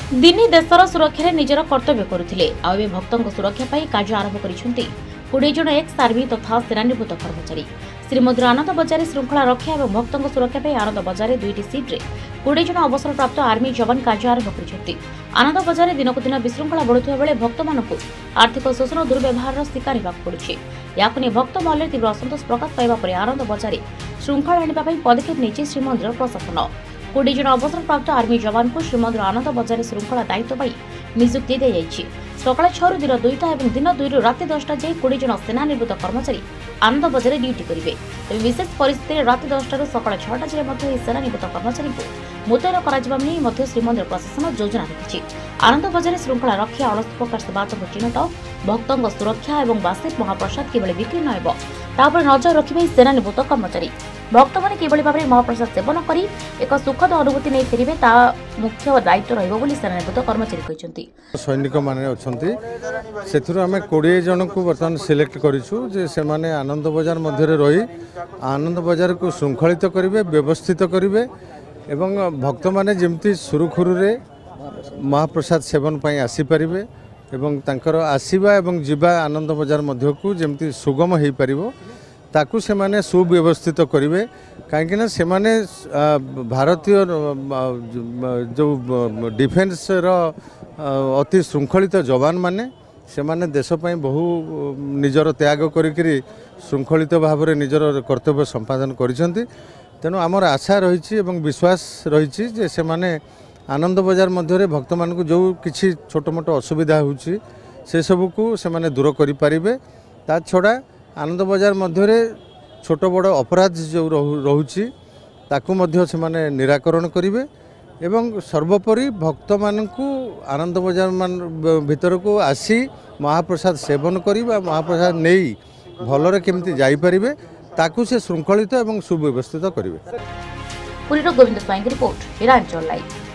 दिनी देशर सुरक्षा निजर कर्तव्य करुले भक्तों सुरक्षा कार्य आरंभ कर 20 जन एक्स आर्मी तथा सेनानिवृत्त कर्मचारी श्रीमंदिर आनंद बजार श्रृंखला रक्षा और भक्तों सुरक्षा आनंद बजार 2टी सीट्रे 20 जन अवसरप्राप्त आर्मी जवान कार्य आरंभ कर आनंद बजार दिनक दिन विशृंखला बढ़ुवा बेले भक्त मानक आर्थिक शोषण दुर्व्यवहार शिकार होगा पड़ुछि। याकु भक्त महल तीव्र असंतोष प्रकाश पाइबा पर आनंद बजार श्रृंखला आने पदक्षेप नहीं श्रीमंदिर प्रशासन 20 जन अवसरप्राप्त आर्मी जवान को श्रीमंदिर आनंद बजार श्रृंखला दायित्व नियुक्ति दी जाइछि। सकाळ 6 रु दिन 2टा और दिन 2 रु राति 10टा जाए 20 जन सेनानिवृत्त कर्मचारी आनंद बजार ड्यूटी करेंगे। तेज विशेष परिस्थिति राति 10टा सकाळ 6टा जाए सेनानिवृत्त कर्मचारी को मुतयन कर श्रीमंदिर प्रशासन योजना रखिछि। आनंद बजार श्रृंखला रक्षा अलस प्रकार सेवाचक चिन्हट भक्तों सुरक्षा और बासित महाप्रसाद किभଳି बिक्री न हेब तापर नजर रखिबे सेनानिवृत्त कर्मचारी। भक्त मैंने किभଳି भाव महाप्रसाद सेवन कर एक सुखद अनुभूति नहीं फेरबे ता मुख्य दायित्व रहिबो बोली सेनानिवृत्त कर्मचारी कहछन्ती। सैनिक माने अछन्ती सेथुर हमें 20 जन को बर्तमान सिलेक्ट करिछु जे से माने आनंद बजार मध्य रही आनंद बजार को श्रृंखलित करिवे व्यवस्थित करिवे एवं भक्त माने जेमती सुरुखुरुरे महाप्रसाद सेवन पई आसी परिवे एवं तांकर आसीबा एवं जीवा आनंद बजार मध्य को जेमती सुगम हेई परिवो ताकू से माने सुव्यवस्थित करिवे काहेकि से माने भारतीय जो डिफेन्स रो अति श्रृंखलित जवान माने से माने देश पई बहु निजर त्याग करिकरी श्रृंखलित भाव में निजर कर्तव्य संपादन करिसेंती। तेणु आमर आशा रही एवं विश्वास रही जे से माने आनंद बजार मध्य भक्त मान को जो किसी छोट मोट असुविधा होची से सब को से माने दूर करि परिबे। ता छड़ा आनंद बजार मध्य छोट बड़ अपराध जो रोची ताकू मध्य से माने निराकरण करिवे एवं सर्वोपरि भक्त मानकू आनंद बजार मान भीतर को आसी महाप्रसाद सेवन करिबा महाप्रसाद नहीं भलरे केमती जाई परिबे ताकू से श्रृंखलित एवं सुव्यवस्थित करिवे। पुरीर गोविंद स्वाईं रिपोर्ट हिरांचल लाइव।